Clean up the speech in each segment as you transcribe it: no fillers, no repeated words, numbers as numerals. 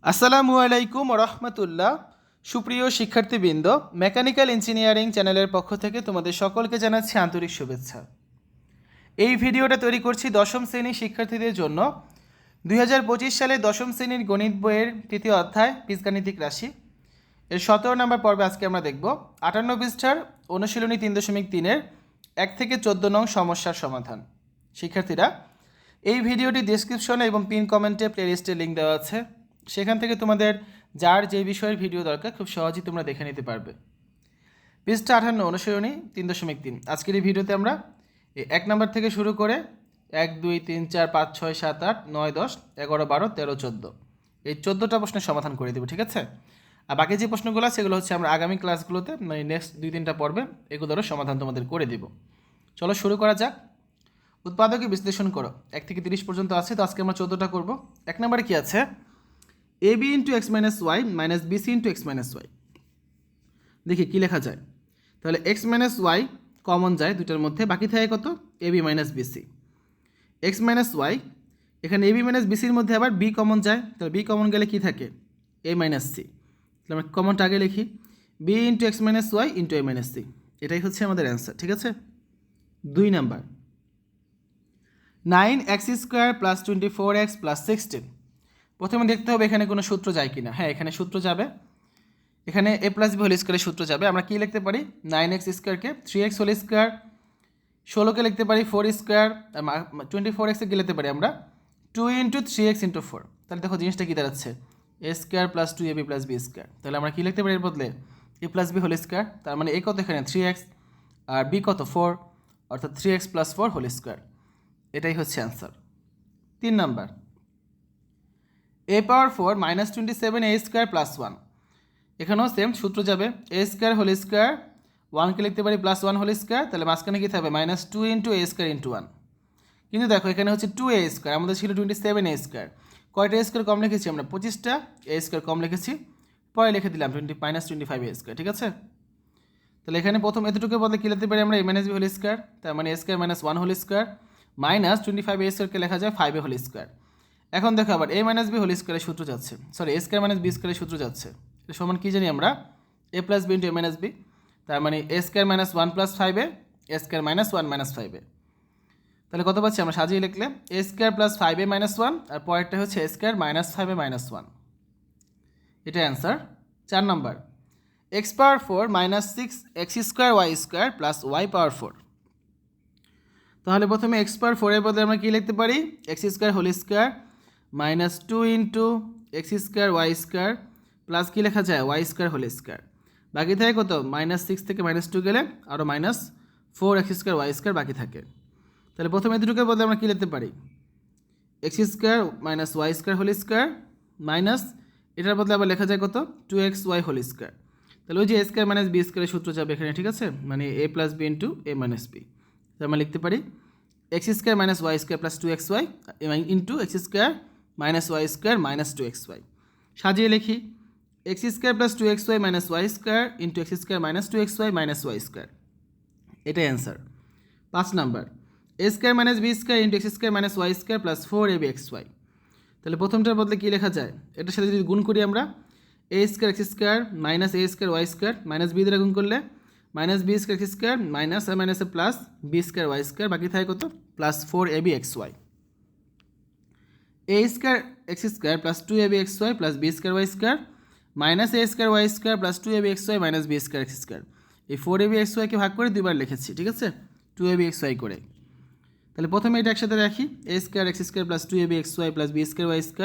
আসসালামু আলাইকুম রহমতুল্লাহ। সুপ্রিয় শিক্ষার্থীবৃন্দ, মেকানিক্যাল ইঞ্জিনিয়ারিং চ্যানেলের পক্ষ থেকে তোমাদের সকলকে জানাচ্ছি আন্তরিক শুভেচ্ছা। এই ভিডিওটা তৈরি করছি দশম শ্রেণীর শিক্ষার্থীদের জন্য। 2025 সালে দশম শ্রেণীর গণিত বইয়ের তৃতীয় অধ্যায় বীজগাণিতিক রাশি এর 17 নম্বর পর্বে আজকে আমরা দেখব 58 পৃষ্ঠার অনুশীলনী 3.3-এর 1 থেকে 14 নং সমস্যার সমাধান। শিক্ষার্থীরা, এই ভিডিওটি ডেসক্রিপশনে এবং পিন কমেন্টে প্লেলিস্টের লিঙ্ক দেওয়া আছে, সেখান থেকে তোমাদের যার যে বিষয়ের ভিডিও দরকার খুব সহজেই তোমরা দেখে নিতে পারবে। পৃষ্ঠা 58 অনুশীলনী 3.3। আজকের এই ভিডিওতে আমরা 1 নম্বর থেকে শুরু করে 1, 2, 3, 4, 5, 6, 7, 8, 9, 10, 11, 12, 13, 14 এই 14টা প্রশ্নের সমাধান করে দেবো, ঠিক আছে? আর বাকি যে প্রশ্নগুলো সেগুলো হচ্ছে আমরা আগামী ক্লাসগুলোতে মানে নেক্সট 2-3টা পর্বে এগুলোরও সমাধান তোমাদের করে দেব। চলো শুরু করা যাক। উৎপাদকে বিশ্লেষণ করো, 1 থেকে 30 পর্যন্ত আছে, তো আজকে আমরা 14টা করব। 1 নম্বরে কি আছে? ab into x minus y minus bc into x minus y. দেখি কী লেখা যায়। তাহলে এক্স মাইনাস ওয়াই কমন যায় দুটার মধ্যে, বাকি থাকে কত? Ab minus bc. X minus y, এখানে এবি মাইনাস বিসির মধ্যে আবার বি কমন যায়, তাহলে বি কমন গেলে কী থাকে? A minus C. তাহলে আমরা কমনটা আগে লিখি, B into x minus Y into এ মাইনাস সি। এটাই হচ্ছে আমাদের অ্যান্সার, ঠিক আছে? 2 number, 9x² plus 24x plus 16। প্রথমে দেখতে হবে এখানে কোনো সূত্র যায় কি না। হ্যাঁ, এখানে সূত্র যাবে, এখানে এ প্লাস বি হোল স্কোয়ারের সূত্র যাবে। আমরা কী লিখতে পারি? 9x² 3x হোল স্কোয়ার, 16কে লিখতে পারি 4 স্কোয়ার, আর 24x-কে লিখতে পারি আমরা 2 ইন্টু 3x ইন্টু 4। তাহলে দেখো জিনিসটা কী দাঁড়াচ্ছে? A square plus 2ab plus B square. তাহলে আমরা কী লিখতে পারি এর বদলে? A plus B whole square, তার মানে এ কত এখানে 3x আর বি কত 4, অর্থাৎ 3x প্লাস 4 হোল স্কোয়ার। এটাই হচ্ছে answer. 3 number, a power 4 minus 27a² plus 1। এখানেও সেম সূত্র যাবে, a² হোল স্কোয়ার, 1কে লিখতে পারি প্লাস 1 হোল স্কোয়ার, তাহলে মাঝখানে কী থাকবে? Minus 2 into a² into 1। কিন্তু দেখো এখানে হচ্ছে 2a², আমাদের ছিল 27a²। কয়টা স্কোয়ার কম লিখেছি আমরা? 25টা a² কম লিখেছি, পরে লিখে দিলাম মাইনাস 25a², ঠিক আছে? তাহলে এখানে প্রথম এতটুকু বদলে কী লিখতে পারি আমরা? a minus B whole square, তার মানে a² minus 1 whole square minus 25a²কে লেখা যায় 5a হোল স্কোয়ার। এখন দেখো আবার a মাইনাস বি হোল স্কোয়ারের সূত্র যাচ্ছে, সরি a² মাইনাস বি স্কোয়ারের সূত্র যাচ্ছে। এটা সমান কী জানি আমরা? a plus b into A minus b, তার মানে a² minus 1 plus 5a, a² minus 1 minus 5a। তাহলে কত পাচ্ছি আমরা সাজিয়ে লিখলে? a² প্লাস 5a মাইনাস 1, আর পরেরটা হচ্ছে a² মাইনাস 5a মাইনাস 1। এটা answer. 4 number, X power 4 minus 6x² y² plus Y power 4। তাহলে প্রথমে এক্স পাওয়ার 4-এর বদলে আমরা কী লিখতে পারি? x² whole square minus 2 into x² y² plus কী লেখা যায়? y² whole square. বাকি থাকে কত? মাইনাস 6 থেকে মাইনাস 2 গেলে আরও মাইনাস 4x² y² বাকি থাকে। তাহলে প্রথমে দুটোকে বদলে আমরা কী লিখতে পারি? x² minus y² whole square minus এটার বদলে আবার লেখা যায় কত? 2xy whole square. তাহলে ওই যে a² মাইনাস বি স্কোয়ারের সূত্র যাবে এখানে, ঠিক আছে? মানে a plus b into A minus b. তাহলে আমরা লিখতে পারি x² minus y² plus 2xy into x² minus y² minus 2xy। সাজিয়ে লিখি x² plus 2xy minus y² into x² minus 2xy minus y²। এটাই answer. 5 number, a² minus b² into x² minus y² plus 4abxy। তাহলে প্রথমটার বদলে কী লেখা যায়? এটার সাথে যদি গুণ করি আমরা, a² x² minus a² y² minus B দ্বারা গুণ করলে মাইনাস b² x² মাইনাস আর মাইনাসে প্লাস b² y², বাকি থাকে কত? Plus 4abxy। a² x² plus 2abxy plus b² y² minus a² y² plus 2abxy minus b² x²। এই 4abxy-কে ভাগ করে দুইবার লিখেছি, ঠিক আছে? 2abxy করে। তাহলে প্রথমে এটা একসাথে রাখি, a² x² plus 2abxy plus b² y²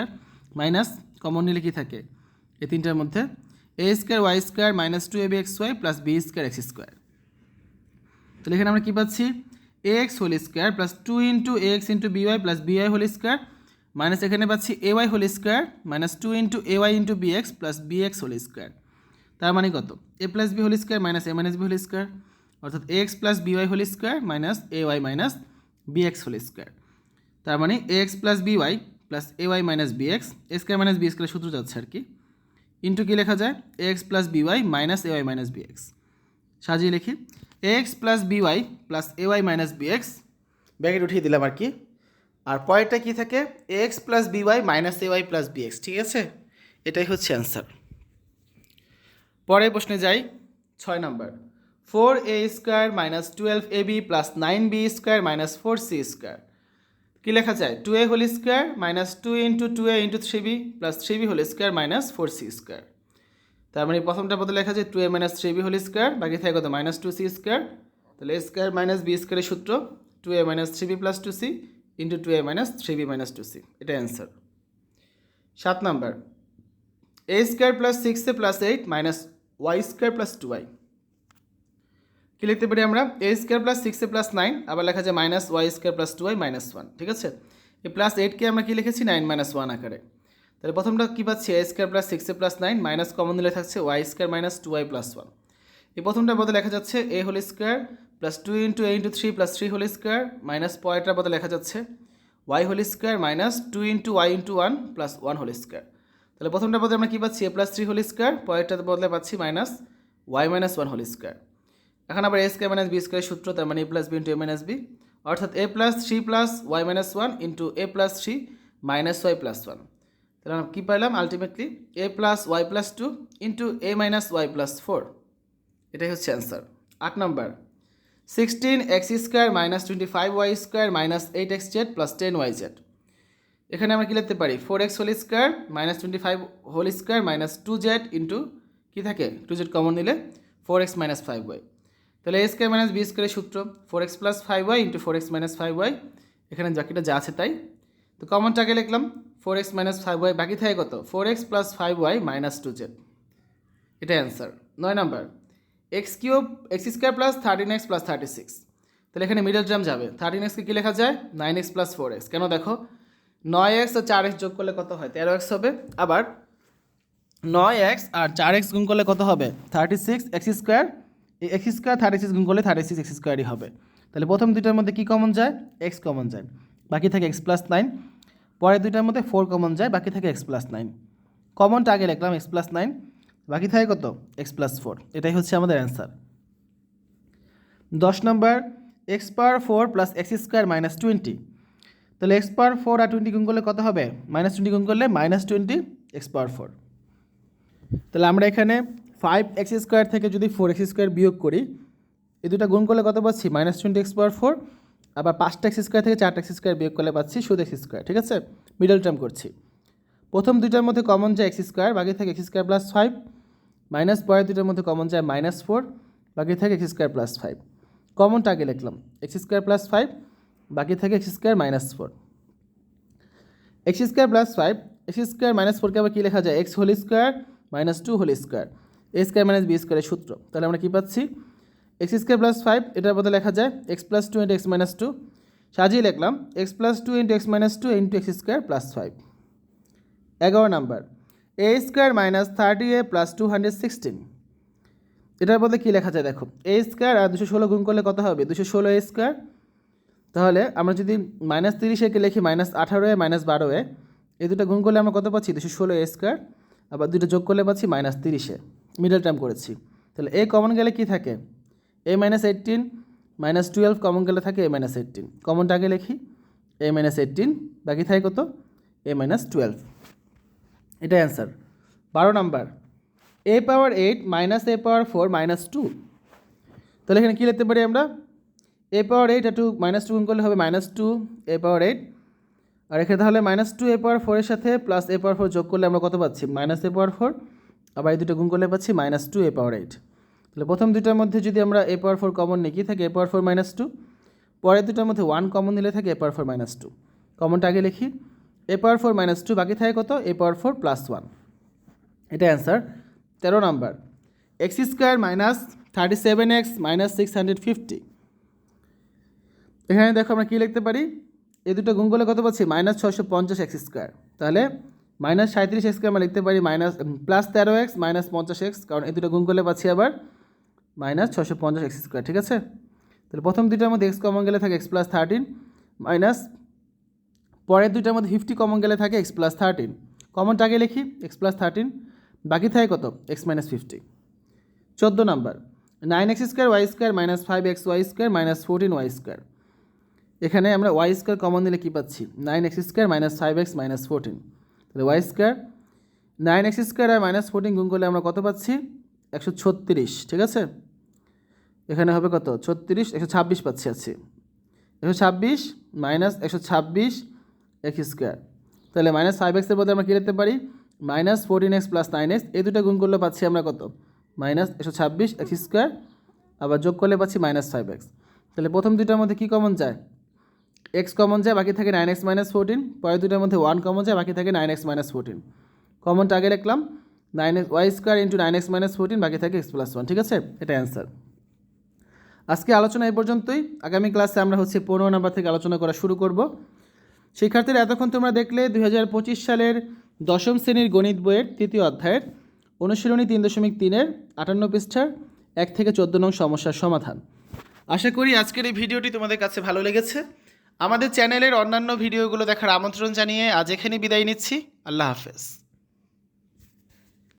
minus common নিলে কী থাকে? এই তিনটার মধ্যে a² y² minus 2abxy plus b² x²। তাহলে এখানে আমরা কী পাচ্ছি? ax whole square plus 2 into ax into by plus by whole square minus এখানে পাচ্ছি ay whole square minus 2 into ay into bx plus bx whole square. তার মানে কত? a plus B whole square minus a minus B whole square, অর্থাৎ ax plus by whole square minus ay minus bx whole square. তার মানে ax plus by plus ay minus bx, a² minus b² সূত্র যাচ্ছে আর কি, into কী লেখা যায়? ax plus by minus ay minus bx। সাজিয়ে লিখি ax plus by plus ay minus bx, bracket উঠিয়ে দিলাম আর কি। আর পরেরটা কী থাকে? ax plus by minus ay plus bx, ঠিক আছে? এটাই হচ্ছে অ্যান্সার। পরের প্রশ্নে যাই, 6 নম্বর। 4a² minus 12ab plus 9b² minus 4c square. কী লেখা যায়? 2a whole square minus 2 into 2a into 3b plus 3b whole square minus 4c square. তার মানে প্রথমটা পদে লেখা যায় 2a minus 3b whole square, বাকি থাকে কত? Minus 2c square. তাহলে a স্কোয়ার মাইনাস b স্কোয়ারের সূত্র 2a minus 3b plus 2c into 2a minus 3b minus 2c, এটা অ্যান্সার। 7 নম্বর। a² plus 6a plus 8 minus y² plus 2y। কী লিখতে পারি আমরা? a² প্লাস 6a প্লাস 9, আবার লেখা যায় minus y² plus 2y minus 1, ঠিক আছে? এই প্লাস 8কে আমরা কী লিখেছি? 9 মাইনাস 1 আকারে। তাহলে প্রথমটা কী পাচ্ছি? a² plus 6a plus 9 minus common দিলে থাকছে y² মাইনাস 2y প্লাস 1। এই প্রথমটার পদে লেখা যাচ্ছে a whole square plus 2 into a into 3 plus 3 whole square minus পরেরটার পদে লেখা যাচ্ছে y whole square minus 2 into y into 1 plus 1 whole square. তাহলে প্রথমটার পদে আমরা কী পাচ্ছি? a প্লাস 3 হোল স্কোয়ার, পরেরটার বদলে পাচ্ছি minus y minus 1 whole square. এখন আবার a² মাইনাস b স্কোয়ারের সূত্র, তার মানে a plus b into a minus b, অর্থাৎ a plus 3 plus y minus 1 into a plus 3 minus y plus 1। তাহলে আমরা কী পাইলাম? Ultimately a plus y plus 2 into a minus y plus 4, এটাই হচ্ছে অ্যান্সার। 8 নম্বর। 16x² minus 25y² minus 8xz plus 10yz। এখানে আমরা কী লিখতে পারি? 4x whole square minus 25 whole square minus 2z into কী থাকে? 2z কমন নিলে 4x মাইনাস 5y। তাহলে a² মাইনাস b স্কোয়ারের সূত্র 4x plus 5y into 4x minus 5y, এখানে বাকিটা যা আছে তাই। তো কমনটাকে লিখলাম 4x মাইনাস 5y, বাকি থাকে কত? 4x plus 5y minus 2z, এটা অ্যান্সার। 9 নম্বর। x² plus 13x plus 36। তাহলে এখানে মিডল টার্ম যাবে, 13xকে কী লেখা যায়? 9x plus 4x। কেন? দেখো 9x আর 4x যোগ করলে কত হয়? 13x হবে। আবার 9x আর 4x গুণ করলে কত হবে? 36x²। এই x² 36 গুণ করলে 36x² হবে। তাহলে প্রথম দুইটার মধ্যে কী কমন যায়? x কমন যায়, বাকি থাকে x প্লাস 9। পরের দুইটার মধ্যে 4 কমন যায়, বাকি থাকে x প্লাস 9। কমনটা আগে লিখলাম x প্লাস 9, বাকি থাকে কত? x প্লাস 4, এটাই হচ্ছে আমাদের অ্যান্সার। 10 নম্বর। x⁴ plus x² minus 20। তাহলে x⁴ আর 20 গুণ করলে কত হবে? মাইনাস 20 গুণ করলে মাইনাস 20 x⁴। তাহলে আমরা এখানে 5x² থেকে যদি 4x² বিয়োগ করি, এই দুটো গুণ করলে কত পাচ্ছি? Minus 20 x⁴। আবার 5টা x² থেকে 4টা x² বিয়োগ করলে পাচ্ছি শুধু x², ঠিক আছে? মিডল টার্ম করছি। প্রথম দুইটার মধ্যে কমন যায় x², বাকি থাকে x² প্লাস 5, মাইনাস পরের দুইটার মধ্যে কমন যায় মাইনাস 4, বাকি থাকে x² প্লাস 5। কমনটা আগে লিখলাম x² প্লাস 5, বাকি থাকে x² minus 4। x² plus 5, x² minus 4কে আবার কী লেখা যায়? x whole square minus 2 whole square, a² minus b স্কোয়ারের সূত্র। তাহলে আমরা কী পাচ্ছি? x² প্লাস 5, এটার মধ্যে লেখা যায় x plus 2 into x minus 2, সাজিয়ে লিখলাম x plus 2 into x minus 2 into x² plus 5। 11 number. a² minus 30a plus 216। এটার মধ্যে কী লেখা যায়? দেখো a² আর 216 গুণ করলে কত হবে? 216a²। তাহলে আমরা যদি মাইনাস 30একে লিখি মাইনাস 18a মাইনাস 12a, এই দুটো গুণ করলে আমরা কত পাচ্ছি? 216a²। আবার দুটো যোগ করলে পাচ্ছি মাইনাস 30a, মিডল টার্ম করেছি। তাহলে a কমন গেলে কী থাকে? a মাইনাস 18 মাইনাস 12 কমন গেলে থাকে a মাইনাস 18। কমনটা আগে লিখি a মাইনাস 18, বাকি থাকে কত? a মাইনাস 12, এটা answer. 12 number. a⁴ minus a⁴ minus 2। তাহলে এখানে কী লিখতে পারি আমরা? a⁴ আর 2 মাইনাস 2 গুণ করলে হবে মাইনাস 2 a⁴, আর এখানে তাহলে মাইনাস 2 a⁴ এর সাথে প্লাস a⁴ যোগ করলে আমরা কত পাচ্ছি? মাইনাস a⁴, আবার এই দুটো গুণ করলে পাচ্ছি মাইনাস 2 a⁴। তাহলে প্রথম দুটার মধ্যে যদি আমরা a⁴ কমন নিই, কী থাকে? a⁴ minus 2। পরের দুটার মধ্যে 1 কমন নিলে থাকে a⁴ মাইনাস 2। কমনটা আগে লিখি a⁴ মাইনাস 2, বাকি থাকে কত? a⁴ প্লাস 1, এটা answer. 13 number. x² minus 37x minus 650। এখানে দেখো আমরা কী লিখতে পারি? এই দুটো গুণ করলে কত পাচ্ছি? Minus 650x²। তাহলে মাইনাস 37x² আমরা লিখতে পারি minus plus 13x minus 50x, কারণ এই দুটো গুণ করলে পাচ্ছি আবার মাইনাস 650x², ঠিক আছে? তাহলে প্রথম দুইটার মধ্যে x কমন গেলে থাকে x প্লাস 13 মাইনাস পরের দুইটার মধ্যে 50 কমন গেলে থাকে x প্লাস 13। কমনটা আগে লিখি x প্লাস 13, বাকি থাকে কত? x minus 50। 14 number. 9x² y² minus 5xy² minus 14y²। এখানে আমরা y² কমন দিলে কী পাচ্ছি? 9x² minus 5x minus 14। তাহলে y², 9x² আর -14 গুণ করলে আমরা কত পাচ্ছি 136, ঠিক আছে। এখানে হবে কত 36, 126 পাচ্ছি 126 -126 x²। তাহলে -5x এর বদলে আমরা কী লিখতে পারি -14x + 9x, এই দুটো গুণ করলে পাচ্ছি আমরা কত -126 x², আবার যোগ করলে পাচ্ছি -5x। তাহলে প্রথম দুইটার মধ্যে কী কমন যায় x কমন যায়, বাকি থাকে 9x - 14, পরের দুটার মধ্যে 1 কমন যায়, বাকি থাকে 9x - 14। কমনটা আগে লিখলাম 9y² × 9x - 14, বাকি থাকে x + 1, ঠিক আছে। এটা অ্যান্সার। আজকে আলোচনা এই পর্যন্তই। আগামী ক্লাসে আমরা 15 নাম্বার থেকে আলোচনা করা শুরু করব। শিক্ষার্থীরা এতক্ষণ তোমরা দেখলে 2025 সালের 10ম শ্রেণীর গণিত বইয়ের 3য় অধ্যায়ের অনুশীলনী 3.3-এর 58 পৃষ্ঠার 1 থেকে 14 নং সমস্যার সমাধান। আশা করি আজকের এই ভিডিওটি তোমাদের কাছে ভালো লেগেছে। আমাদের চ্যানেলের অন্যান্য ভিডিওগুলো দেখার আমন্ত্রণ জানিয়ে আজ এখানেই বিদায় নিচ্ছি। আল্লাহ হাফেজ।